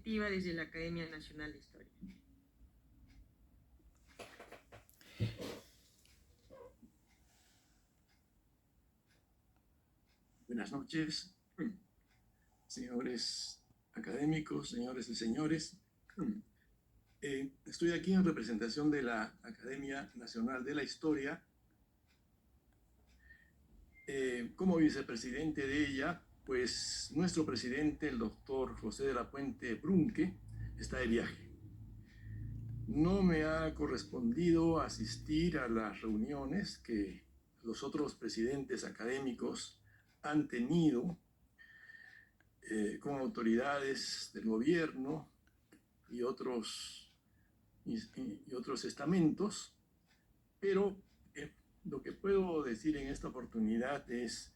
perspectiva desde la Academia Nacional de Historia. Buenas noches, señores académicos, señores y señores. Estoy aquí en representación de la Academia Nacional de la Historia. Como vicepresidente de ella, pues nuestro presidente, el doctor José de la Puente Brunque, está de viaje. No me ha correspondido asistir a las reuniones que los otros presidentes académicos han tenido con autoridades del gobierno y otros estamentos, pero lo que puedo decir en esta oportunidad es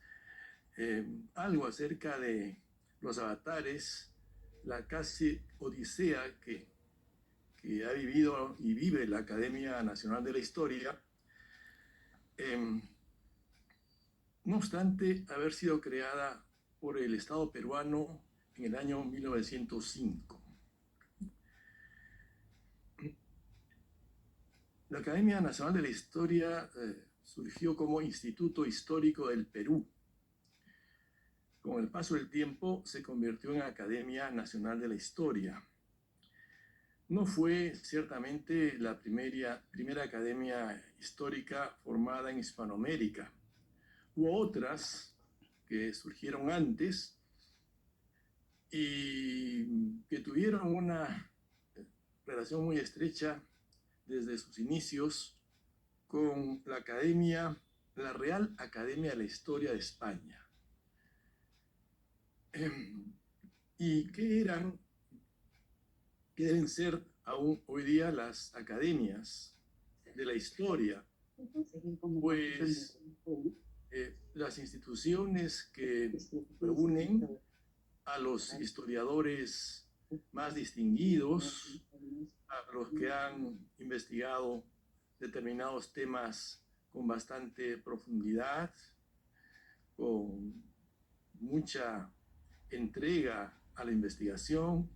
algo acerca de los avatares, la casi odisea que ha vivido y vive la Academia Nacional de la Historia, no obstante haber sido creada por el Estado peruano en el año 1905. La Academia Nacional de la Historia surgió como Instituto Histórico del Perú. Con el paso del tiempo se convirtió en Academia Nacional de la Historia. No fue ciertamente la primera academia histórica formada en Hispanoamérica. Hubo otras que surgieron antes y que tuvieron una relación muy estrecha desde sus inicios con la Real Academia de la Historia de España. ¿Y qué deben ser aún hoy día las academias de la historia? Pues las instituciones que reúnen a los historiadores más distinguidos, a los que han investigado determinados temas con bastante profundidad, con mucha entrega a la investigación,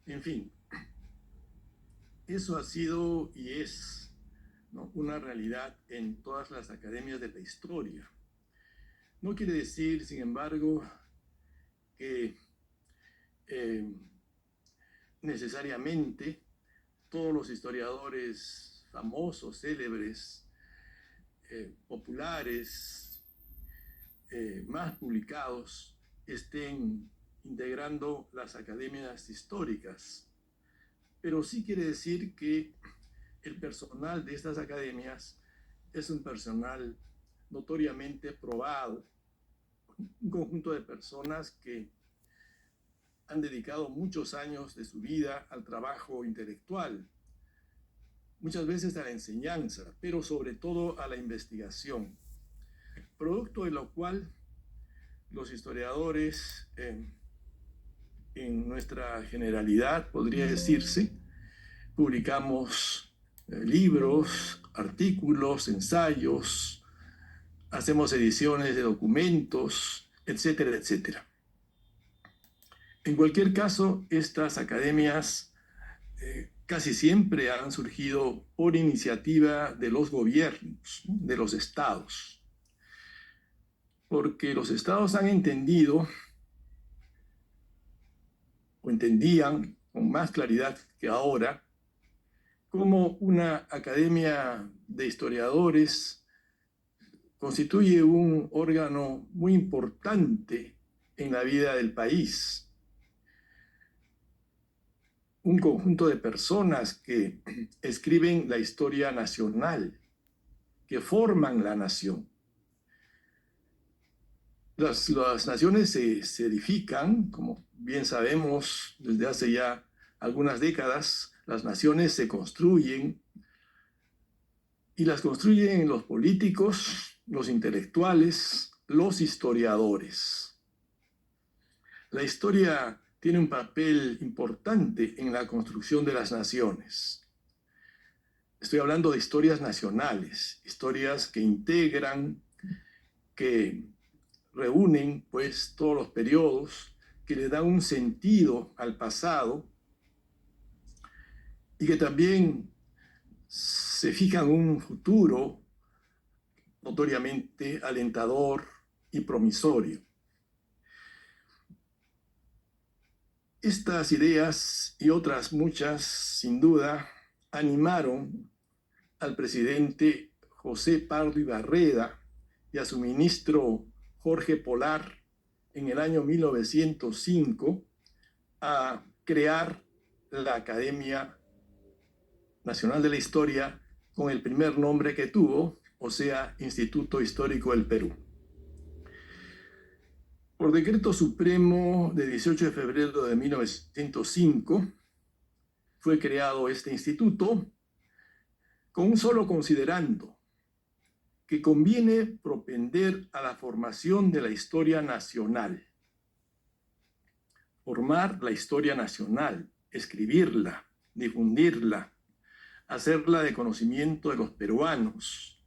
en fin. Eso ha sido y es, ¿no?, una realidad en todas las academias de la historia. No quiere decir, sin embargo, que necesariamente todos los historiadores famosos, célebres, populares, más publicados, estén integrando las academias históricas. Pero sí quiere decir que el personal de estas academias es un personal notoriamente probado, un conjunto de personas que han dedicado muchos años de su vida al trabajo intelectual, muchas veces a la enseñanza, pero sobre todo a la investigación, producto de lo cual los historiadores, en nuestra generalidad, podría decirse, publicamos libros, artículos, ensayos, hacemos ediciones de documentos, etcétera, etcétera. En cualquier caso, estas academias casi siempre han surgido por iniciativa de los gobiernos, ¿no?, de los estados, porque los estados han entendido o entendían con más claridad que ahora cómo una academia de historiadores constituye un órgano muy importante en la vida del país. Un conjunto de personas que escriben la historia nacional, que forman la nación. Las naciones se edifican, como bien sabemos, desde hace ya algunas décadas. Las naciones se construyen, y las construyen los políticos, los intelectuales, los historiadores. La historia tiene un papel importante en la construcción de las naciones. Estoy hablando de historias nacionales, historias que integran, que reúnen pues todos los periodos, que le dan un sentido al pasado y que también se fija en un futuro notoriamente alentador y promisorio. Estas ideas y otras muchas, sin duda, animaron al presidente José Pardo Barreda y a su ministro Jorge Polar en el año 1905 a crear la Academia Nacional de la Historia con el primer nombre que tuvo, o sea, Instituto Histórico del Perú. Por decreto supremo de 18 de febrero de 1905 fue creado este instituto con un solo considerando, que conviene propender a la formación de la historia nacional. Formar la historia nacional, escribirla, difundirla, hacerla de conocimiento de los peruanos,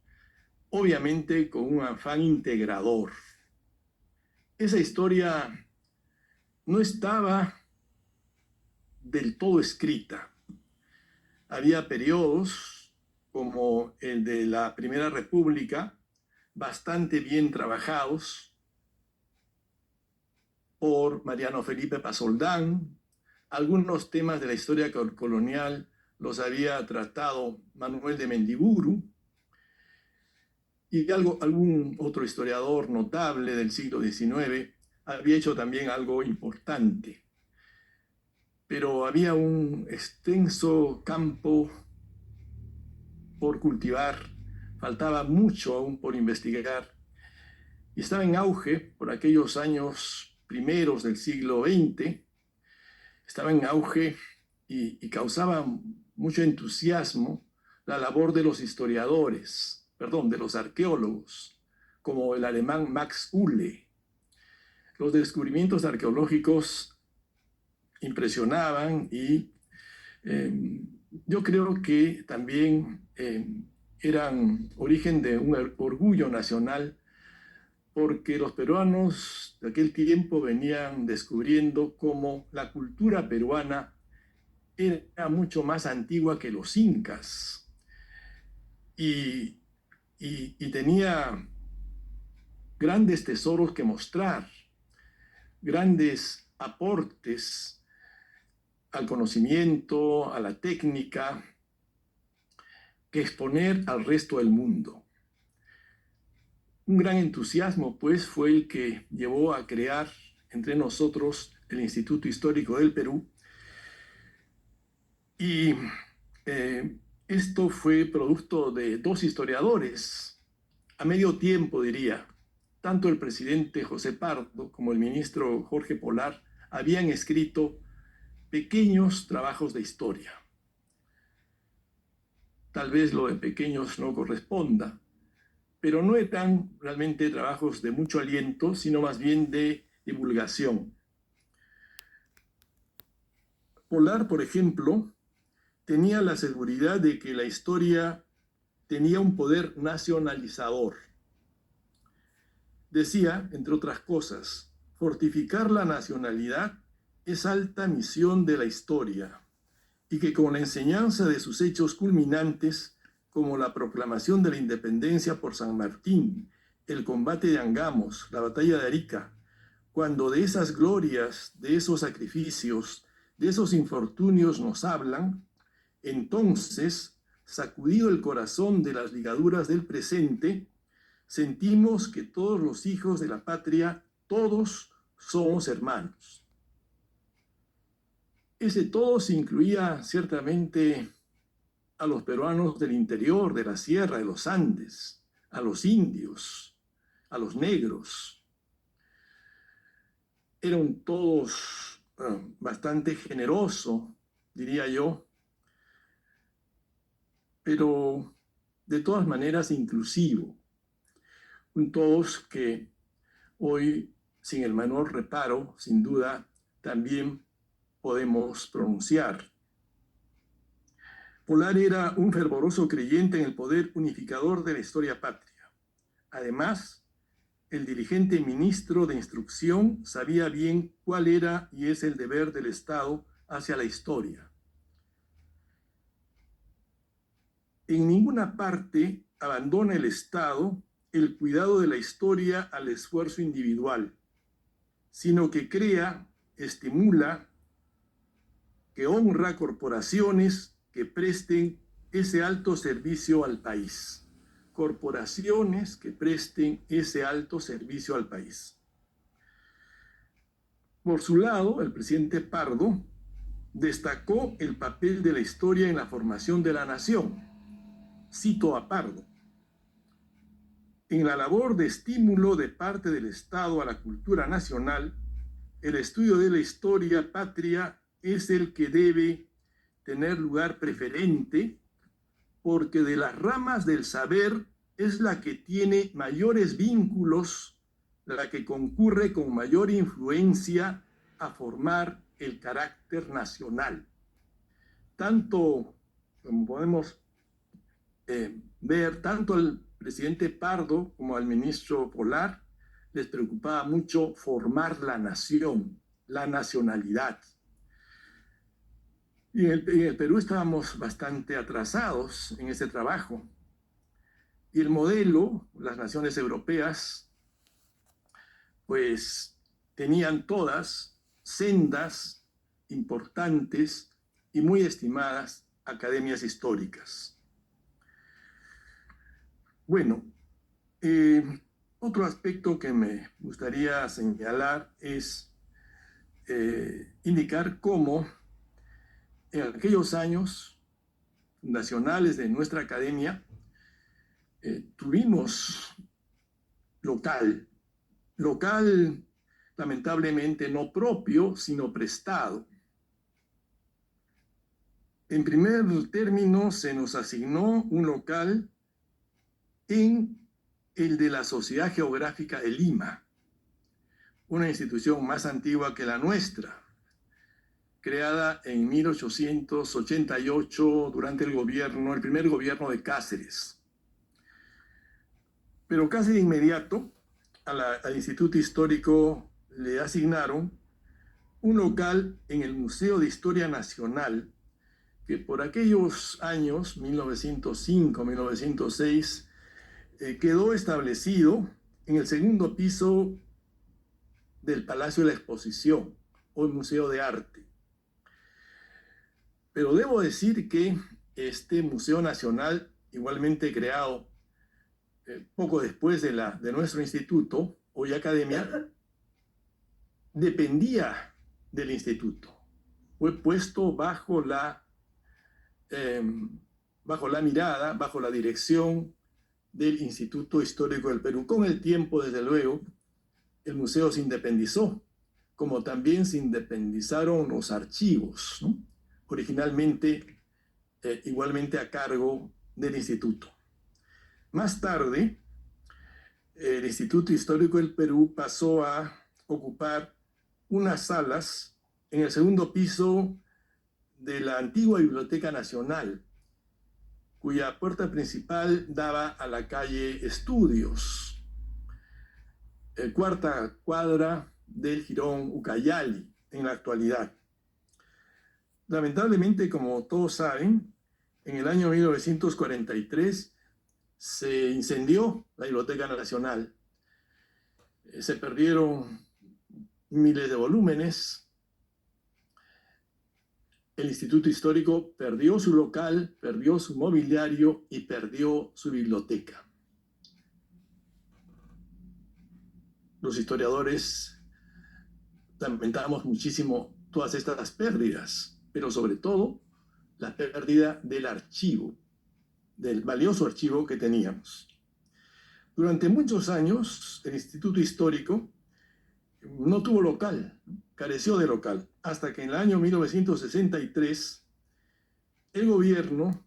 obviamente con un afán integrador. Esa historia no estaba del todo escrita. Había periodos como el de la Primera República, bastante bien trabajados por Mariano Felipe Pasoldán. Algunos temas de la historia colonial los había tratado Manuel de Mendiburu, y algún otro historiador notable del siglo XIX había hecho también algo importante. Pero había un extenso campo por cultivar, faltaba mucho aún por investigar, y estaba en auge por aquellos años primeros del siglo XX, estaba en auge y causaba mucho entusiasmo la labor de los historiadores, de los arqueólogos, como el alemán Max Uhle. Los descubrimientos arqueológicos impresionaban y yo creo que también eran origen de un orgullo nacional, porque los peruanos de aquel tiempo venían descubriendo cómo la cultura peruana era mucho más antigua que los incas y tenía grandes tesoros que mostrar, grandes aportes al conocimiento, a la técnica, que exponer al resto del mundo. Un gran entusiasmo, pues, fue el que llevó a crear entre nosotros el Instituto Histórico del Perú. Y esto fue producto de dos historiadores, a medio tiempo diría. Tanto el presidente José Pardo como el ministro Jorge Polar habían escrito pequeños trabajos de historia. Tal vez lo de pequeños no corresponda, pero no eran realmente trabajos de mucho aliento, sino más bien de divulgación. Polar, por ejemplo, tenía la seguridad de que la historia tenía un poder nacionalizador. Decía, entre otras cosas, fortificar la nacionalidad es alta misión de la historia, y que con la enseñanza de sus hechos culminantes, como la proclamación de la independencia por San Martín, el combate de Angamos, la batalla de Arica, cuando de esas glorias, de esos sacrificios, de esos infortunios nos hablan, entonces, sacudido el corazón de las ligaduras del presente, sentimos que todos los hijos de la patria, todos somos hermanos. Ese todos incluía ciertamente a los peruanos del interior, de la sierra, de los Andes, a los indios, a los negros. Eran todos bastante generosos, diría yo, pero de todas maneras inclusivo. Un todos que hoy, sin el menor reparo, sin duda, también podemos pronunciar. Polar era un fervoroso creyente en el poder unificador de la historia patria. Además, el dirigente ministro de Instrucción sabía bien cuál era y es el deber del Estado hacia la historia. En ninguna parte abandona el Estado el cuidado de la historia al esfuerzo individual, sino que crea, estimula, que honra corporaciones que presten ese alto servicio al país. Corporaciones que presten ese alto servicio al país. Por su lado, el presidente Pardo destacó el papel de la historia en la formación de la nación. Cito a Pardo: en la labor de estímulo de parte del Estado a la cultura nacional, el estudio de la historia patria es el que debe tener lugar preferente, porque de las ramas del saber es la que tiene mayores vínculos, la que concurre con mayor influencia a formar el carácter nacional. Tanto, como podemos ver, tanto al presidente Pardo como al ministro Polar les preocupaba mucho formar la nación, la nacionalidad. Y en el Perú estábamos bastante atrasados en ese trabajo. Y el modelo, las naciones europeas, pues tenían todas sendas, importantes y muy estimadas academias históricas. Bueno, otro aspecto que me gustaría señalar es indicar cómo en aquellos años fundacionales de nuestra academia tuvimos local lamentablemente no propio, sino prestado. En primer término, se nos asignó un local en el de la Sociedad Geográfica de Lima, una institución más antigua que la nuestra, creada en 1888 durante el primer gobierno de Cáceres. Pero casi de inmediato al Instituto Histórico le asignaron un local en el Museo de Historia Nacional, que por aquellos años, 1905, 1906, quedó establecido en el segundo piso del Palacio de la Exposición, o el Museo de Arte. Pero debo decir que este Museo Nacional, igualmente creado poco después de nuestro instituto, hoy academia, dependía del instituto. Fue puesto bajo la mirada, bajo la dirección del Instituto Histórico del Perú. Con el tiempo, desde luego, el museo se independizó, como también se independizaron los archivos, ¿no? Originalmente, igualmente a cargo del instituto. Más tarde, el Instituto Histórico del Perú pasó a ocupar unas salas en el segundo piso de la antigua Biblioteca Nacional, cuya puerta principal daba a la calle Estudios, cuarta cuadra del jirón Ucayali en la actualidad. Lamentablemente, como todos saben, en el año 1943 se incendió la Biblioteca Nacional. Se perdieron miles de volúmenes. El Instituto Histórico perdió su local, perdió su mobiliario y perdió su biblioteca. Los historiadores lamentamos muchísimo todas estas pérdidas, pero sobre todo la pérdida del archivo, del valioso archivo que teníamos. Durante muchos años, el Instituto Histórico no tuvo local, careció de local, hasta que en el año 1963 el gobierno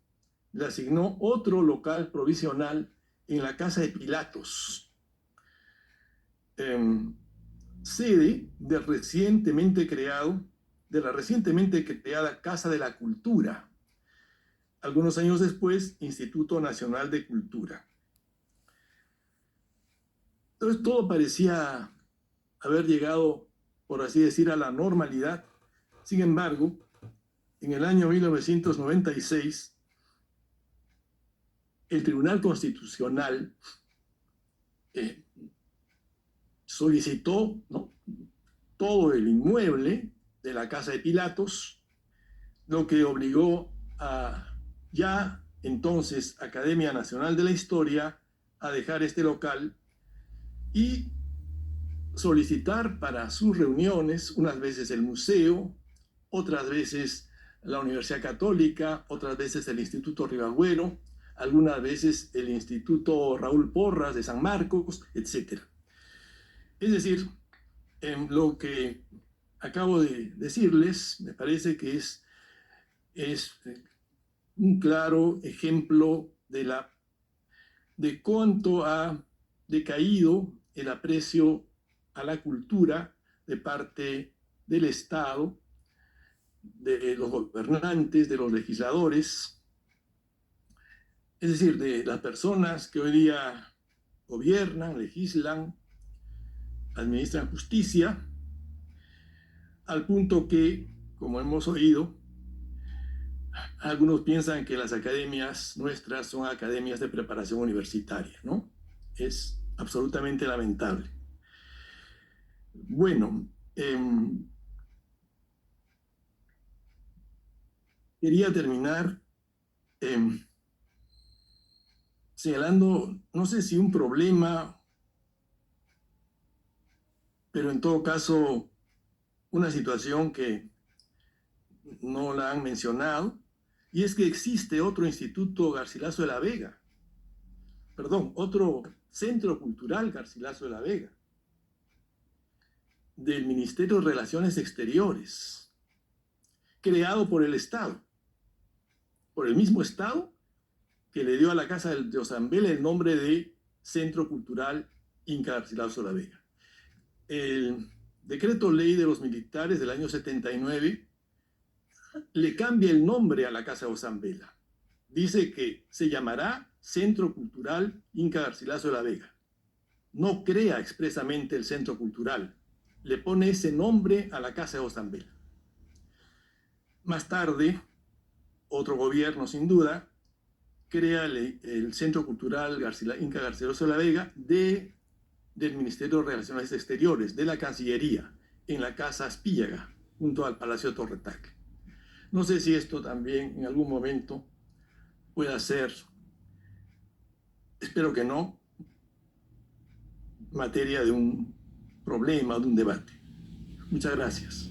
le asignó otro local provisional en la Casa de Pilatos, sede de la recientemente creada Casa de la Cultura. Algunos años después, Instituto Nacional de Cultura. Entonces todo parecía haber llegado, por así decir, a la normalidad. Sin embargo, en el año 1996, el Tribunal Constitucional solicitó, ¿no?, todo el inmueble de la Casa de Pilatos, lo que obligó a ya entonces Academia Nacional de la Historia a dejar este local y solicitar para sus reuniones, unas veces el museo, otras veces la Universidad Católica, otras veces el Instituto Ribagüero, algunas veces el Instituto Raúl Porras de San Marcos, etc. Es decir, lo que acabo de decirles me parece que es un claro ejemplo de cuánto ha decaído el aprecio a la cultura de parte del Estado, de los gobernantes, de los legisladores, es decir, de las personas que hoy día gobiernan, legislan, administran justicia, al punto que, como hemos oído, algunos piensan que las academias nuestras son academias de preparación universitaria, ¿no? Es absolutamente lamentable. Bueno, quería terminar señalando, no sé si un problema, pero en todo caso una situación que no la han mencionado, y es que existe otro Instituto Garcilaso de la Vega, perdón, otro Centro Cultural Garcilaso de la Vega, del Ministerio de Relaciones Exteriores, creado por el Estado, por el mismo Estado que le dio a la Casa de Ozambela el nombre de Centro Cultural Inca Garcilaso de la Vega. El decreto ley de los militares del año 79 le cambia el nombre a la Casa de Ozambela. Dice que se llamará Centro Cultural Inca Garcilaso de la Vega. No crea expresamente el Centro Cultural, le pone ese nombre a la Casa de Ozambela. Más tarde, otro gobierno sin duda crea el Centro Cultural Inca Garcilaso de la Vega del Ministerio de Relaciones Exteriores, de la Cancillería, en la Casa Aspíllaga, junto al Palacio Torretaque. No sé si esto también en algún momento pueda ser, espero que no, materia de un problema, de un debate. Muchas gracias.